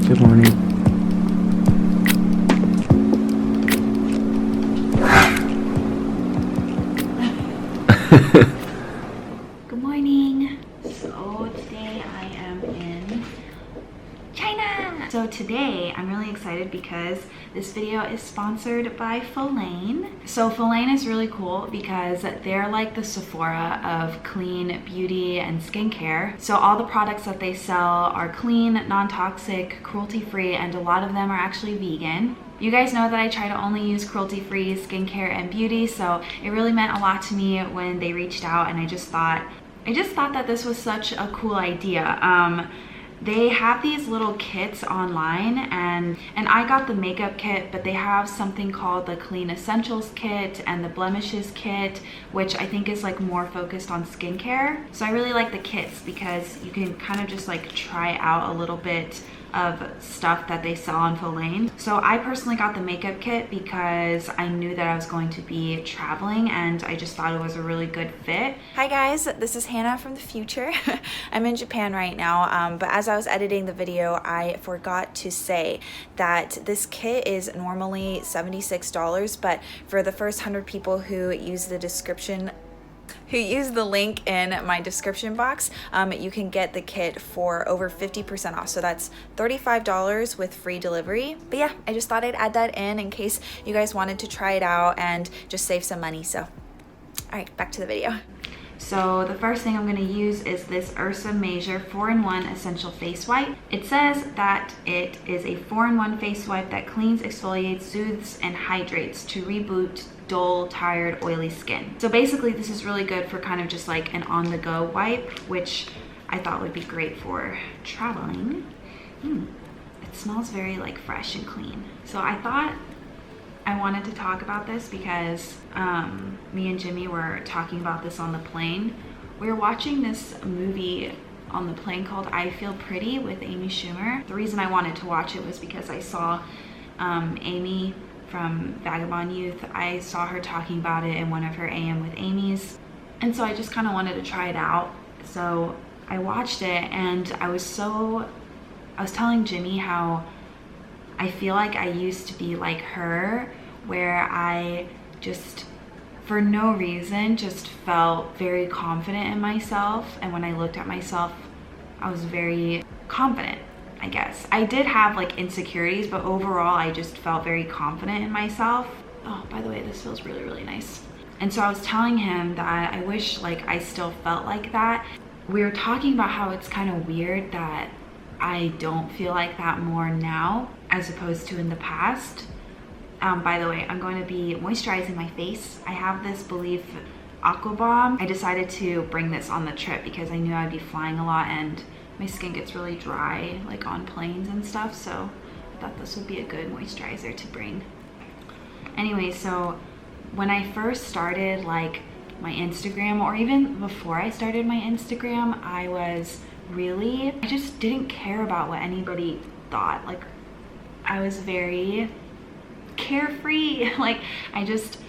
Good morning. Good morning. So today I am in China. So today I'm really excited because this video is sponsored by Folane. So Folane is really cool because they're like the Sephora of clean beauty and skincare. So all the products that they sell are clean, non-toxic, cruelty-free, and a lot of them are actually vegan. You guys know that I try to only use cruelty-free skincare and beauty, so it really meant a lot to me when they reached out, and I just thought that this was such a cool idea. They have these little kits online, and I got the makeup kit, but they have something called the Clean Essentials kit and the Blemishes kit, which I think is like more focused on skincare. So I really like the kits because you can kind of just like try out a little bit of stuff that they sell on Folane. So I personally got the makeup kit because I knew that I was going to be traveling and I just thought it was a really good fit. Hi guys, this is Hannah from the future. I'm in Japan right now, but as I was editing the video, I forgot to say that this kit is normally $76, but for the first 100 people who use the link in my description box, you can get the kit for over 50% off. So that's $35 with free delivery. But yeah, I just thought I'd add that in case you guys wanted to try it out and just save some money. So, all right, back to the video. So the first thing I'm going to use is this Ursa Major 4-in-1 Essential Face Wipe. It says that it is a 4-in-1 face wipe that cleans, exfoliates, soothes, and hydrates to reboot dull, tired, oily skin. So basically this is really good for kind of just like an on-the-go wipe, which I thought would be great for traveling. It smells very like fresh and clean. So I thought I wanted to talk about this because me and Jimmy were talking about this on the plane. We were watching this movie on the plane called I Feel Pretty with Amy Schumer. The reason I wanted to watch it was because I saw Amy from Vagabond Youth. I saw her talking about it in one of her AM with Amy's, and so I just kind of wanted to try it out. So I watched it, and I was telling Jimmy how I feel like I used to be like her, where I just for no reason just felt very confident in myself, and when I looked at myself I was very confident. I guess I did have like insecurities, but overall I just felt very confident in myself. Oh, by the way, this feels really, really nice. And so I was telling him that I wish like I still felt like that. We were talking about how it's kind of weird that I don't feel like that more now as opposed to in the past. By the way, I'm going to be moisturizing my face. I have this Belief Aqua Bomb. I decided to bring this on the trip because I knew I'd be flying a lot and my skin gets really dry like on planes and stuff, so I thought this would be a good moisturizer to bring. Anyway, so when I first started like my Instagram, or even before I started my Instagram, I just didn't care about what anybody thought. Like I was very carefree. Like I just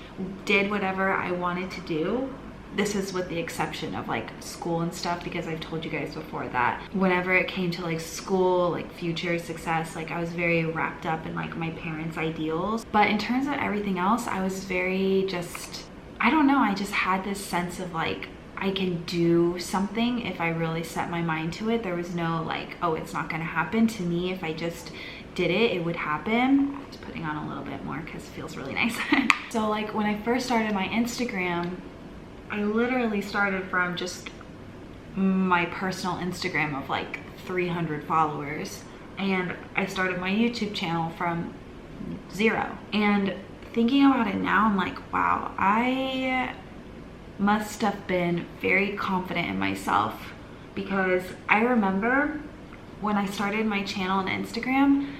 did whatever I wanted to do. This is with the exception of like school and stuff, because I've told you guys before that whenever it came to like school, like future success, like I was very wrapped up in like my parents' ideals. But in terms of everything else, I was very just, I don't know, I just had this sense of like I can do something if I really set my mind to it. There was no like, oh, it's not gonna happen. To me, if I just did it, it would happen. I'm just putting on a little bit more because it feels really nice. So like when I first started my Instagram, I literally started from just my personal Instagram of like 300 followers, and I started my YouTube channel from 0. And thinking about it now, I'm like, wow, I must have been very confident in myself, because I remember when I started my channel on Instagram,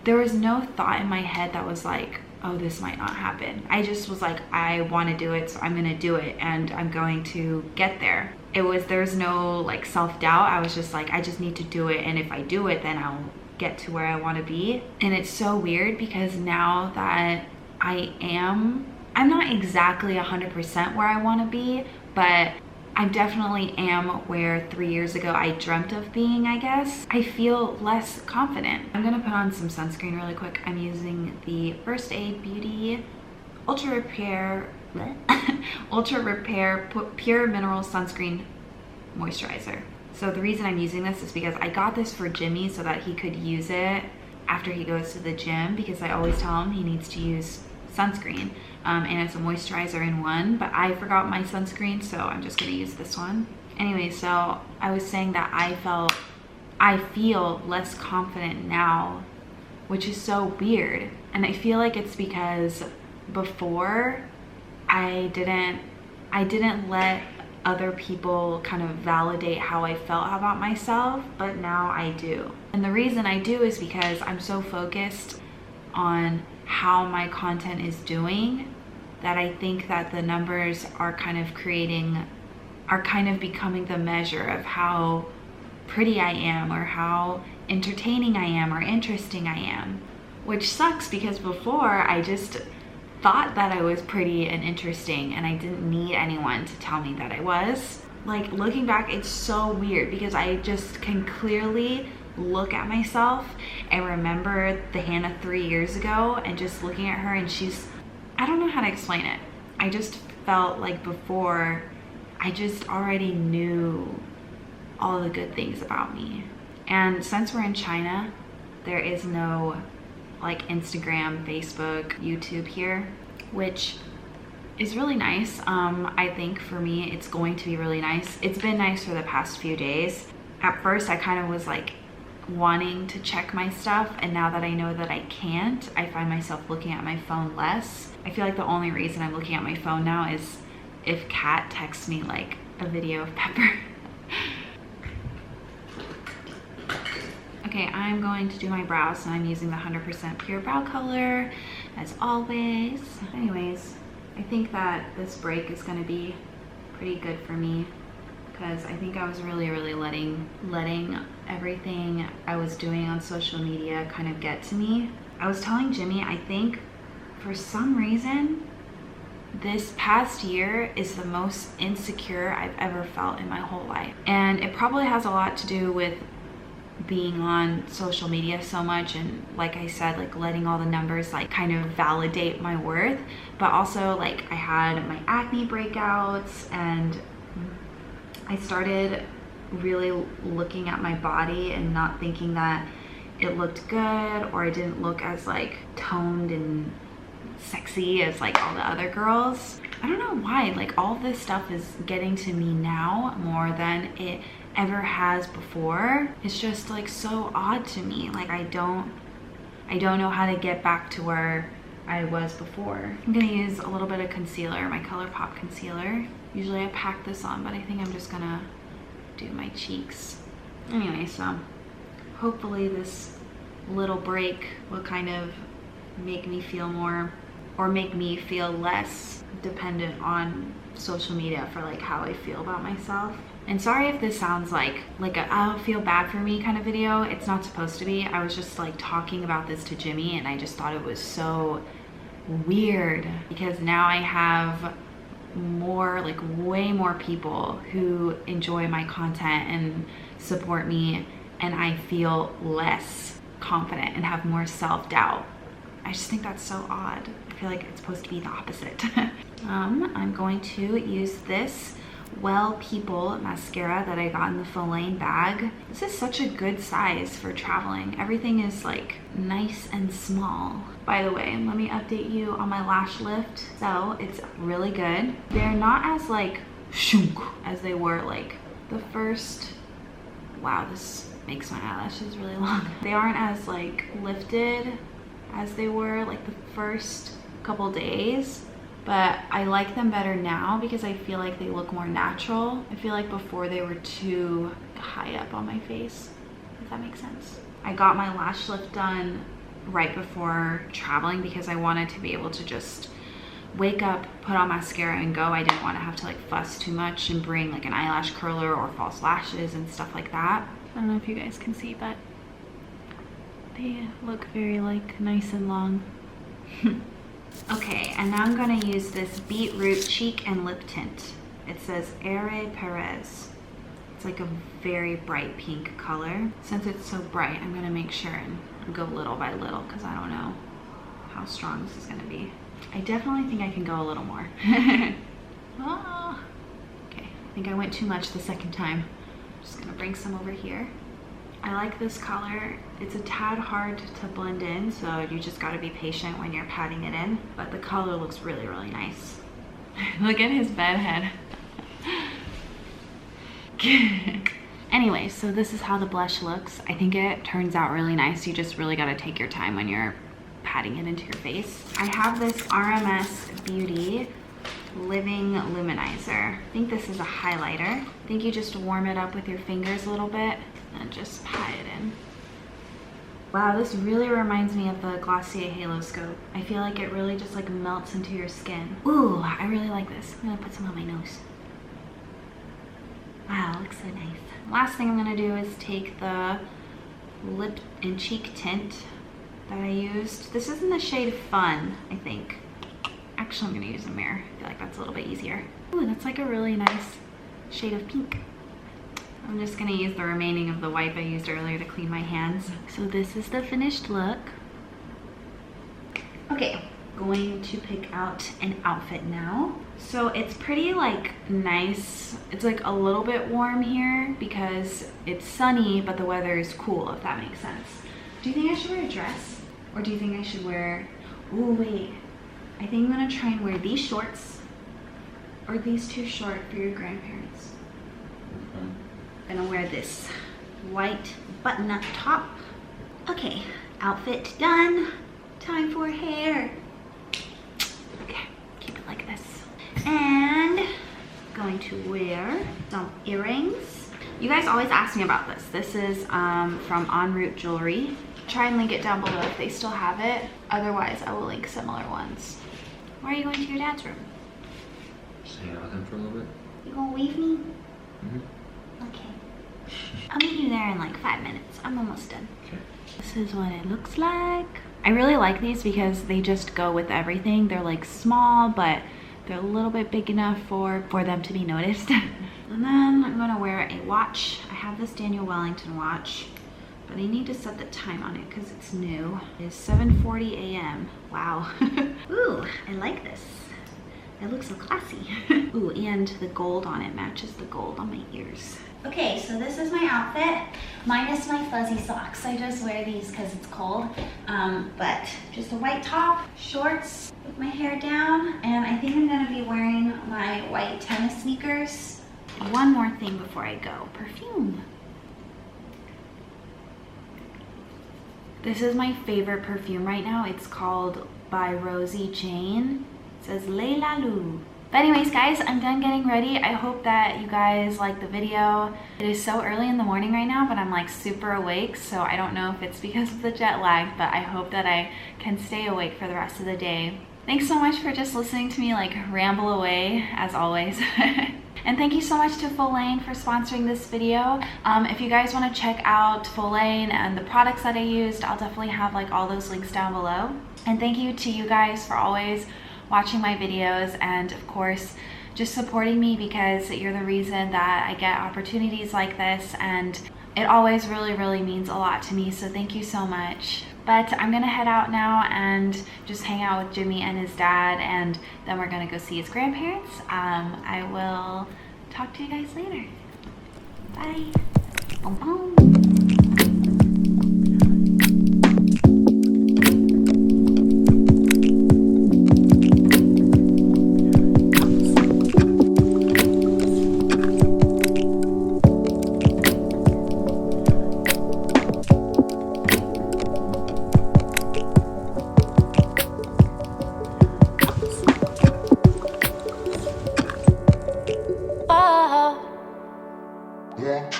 there was no thought in my head that was like, oh, this might not happen. I just was like, I want to do it, so I'm gonna do it, and I'm going to get there. There's no like self-doubt. I was just like, I just need to do it, and if I do it, then I'll get to where I want to be. And it's so weird because now that I'm not exactly 100% where I want to be, but I definitely am where 3 years ago I dreamt of being, I guess. I feel less confident. I'm gonna put on some sunscreen really quick. I'm using the First Aid Beauty Ultra Repair Pure Mineral Sunscreen Moisturizer. So the reason I'm using this is because I got this for Jimmy so that he could use it after he goes to the gym, because I always tell him he needs to use sunscreen. And it's a moisturizer in one, but I forgot my sunscreen, so I'm just gonna use this one. Anyway, so I was saying that I feel less confident now, which is so weird. And I feel like it's because before I didn't let other people kind of validate how I felt about myself, but now I do. And the reason I do is because I'm so focused on how my content is doing that I think that the numbers are kind of becoming the measure of how pretty I am, or how entertaining I am, or interesting I am. Which sucks, because before I just thought that I was pretty and interesting and I didn't need anyone to tell me that I was. Like, looking back, it's so weird because I just can clearly look at myself and remember the Hannah 3 years ago, and just looking at her, and I don't know how to explain it. I just felt like before I just already knew all the good things about me. And since we're in China, there is no like Instagram, Facebook, YouTube here, which is really nice. I think for me, it's going to be really nice. It's been nice for the past few days. At first, I kind of was like wanting to check my stuff, and now that I know that I can't, I find myself looking at my phone less. I feel like the only reason I'm looking at my phone now is if Kat texts me like a video of Pepper. Okay, I'm going to do my brows, so I'm using the 100% pure brow color as always. Anyways, I think that this break is going to be pretty good for me, because I think I was really letting everything I was doing on social media kind of get to me. I was telling Jimmy, I think for some reason this past year is the most insecure I've ever felt in my whole life. And it probably has a lot to do with being on social media so much, and like I said, like letting all the numbers like kind of validate my worth, but also like I had my acne breakouts, and I started really looking at my body and not thinking that it looked good, or I didn't look as like toned and sexy as like all the other girls. I don't know why, like all this stuff is getting to me now more than it ever has before. It's just like so odd to me. Like I don't know how to get back to where I was before. I'm gonna use a little bit of concealer, my Colourpop concealer. Usually I pack this on, but I think I'm just gonna do my cheeks. Anyway, so hopefully this little break will kind of make me feel more, or make me feel less dependent on social media for like how I feel about myself. And sorry if this sounds like a I'll feel bad for me kind of video. It's not supposed to be. I was just like talking about this to Jimmy, and I just thought it was so weird because now I have more, like way more people who enjoy my content and support me, and I feel less confident and have more self-doubt. I just think that's so odd. I feel like it's supposed to be the opposite. I'm going to use this Well People mascara that I got in the Faline bag. This is such a good size for traveling. Everything is like nice and small. By the way, let me update you on my lash lift. So it's really good. They're not as like shunk as they were like the first, wow, this makes my eyelashes really long. They aren't as like lifted as they were like the first couple days, but I like them better now because I feel like they look more natural. I feel like before they were too high up on my face, if that makes sense. I got my lash lift done right before traveling because I wanted to be able to just wake up, put on mascara and go. I didn't want to have to like fuss too much and bring like an eyelash curler or false lashes and stuff like that. I don't know if you guys can see, but they look very like nice and long. Okay, and now I'm gonna use this Beetroot Cheek and Lip Tint. It says Ere Perez. It's like a very bright pink color. Since it's so bright, I'm gonna make sure and go little by little because I don't know how strong this is gonna be. I definitely think I can go a little more. Oh. Okay, I think I went too much the second time. I'm just gonna bring some over here. I like this color. It's a tad hard to blend in, so you just gotta be patient when you're patting it in. But the color looks really, really nice. Look at his bed head. Anyway, so this is how the blush looks. I think it turns out really nice. You just really gotta take your time when you're patting it into your face. I have this RMS Beauty Living Luminizer. I think this is a highlighter. I think you just warm it up with your fingers a little bit and just pat it in. Wow, this really reminds me of the Glossier Halo Scope. I feel like it really just like melts into your skin. Ooh, I really like this. I'm gonna put some on my nose. Wow, looks so nice. Last thing I'm gonna do is take the lip and cheek tint that I used. This is in the shade Fun, I think. Actually, I'm gonna use a mirror. I feel like that's a little bit easier. Ooh, that's like a really nice shade of pink. I'm just gonna use the remaining of the wipe I used earlier to clean my hands. So this is the finished look. Okay, going to pick out an outfit now. So it's pretty like nice. It's like a little bit warm here because it's sunny, but the weather is cool, if that makes sense. Do you think I should wear a dress? Or do you think I should wear, ooh, wait. I think I'm gonna try and wear these shorts. Or these too short for your grandparents? I'm gonna wear this white button-up top. Okay, outfit done. Time for hair. Okay, keep it like this. And going to wear some earrings. You guys always ask me about this. This is from En Route Jewelry. Try and link it down below if they still have it. Otherwise, I will link similar ones. Why are you going to your dad's room? Just hang out with him for a little bit. You gonna leave me? Mm-hmm. Okay. I'll meet you there in like 5 minutes. I'm almost done. Okay. This is what it looks like. I really like these because they just go with everything. They're like small, but they're a little bit big enough for them to be noticed. And then I'm gonna wear a watch. I have this Daniel Wellington watch, but I need to set the time on it because it's new. It's 7:40 a.m. Wow. Ooh, I like this. It looks so classy. Ooh, and the gold on it matches the gold on my ears. Okay, so this is my outfit, minus my fuzzy socks. I just wear these because it's cold. But just a white top, shorts, with my hair down, and I think I'm gonna be wearing my white tennis sneakers. And one more thing before I go, perfume. This is my favorite perfume right now. It's called by Rosie Jane. It says Le La Lou. But anyways, guys, I'm done getting ready. I hope that you guys like the video. It is so early in the morning right now, but I'm like super awake, so I don't know if it's because of the jet lag, but I hope that I can stay awake for the rest of the day. Thanks so much for just listening to me like ramble away, as always. And thank you so much to Full Lane for sponsoring this video. If you guys want to check out Full Lane and the products that I used, I'll definitely have like all those links down below. And thank you to you guys for always watching my videos and of course just supporting me, because you're the reason that I get opportunities like this, and it always really means a lot to me, so thank you so much. But I'm gonna head out now and just hang out with Jimmy and his dad, and then we're gonna go see his grandparents. I will talk to you guys later. Bye. Boom, boom.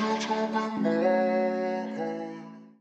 Want you to be more.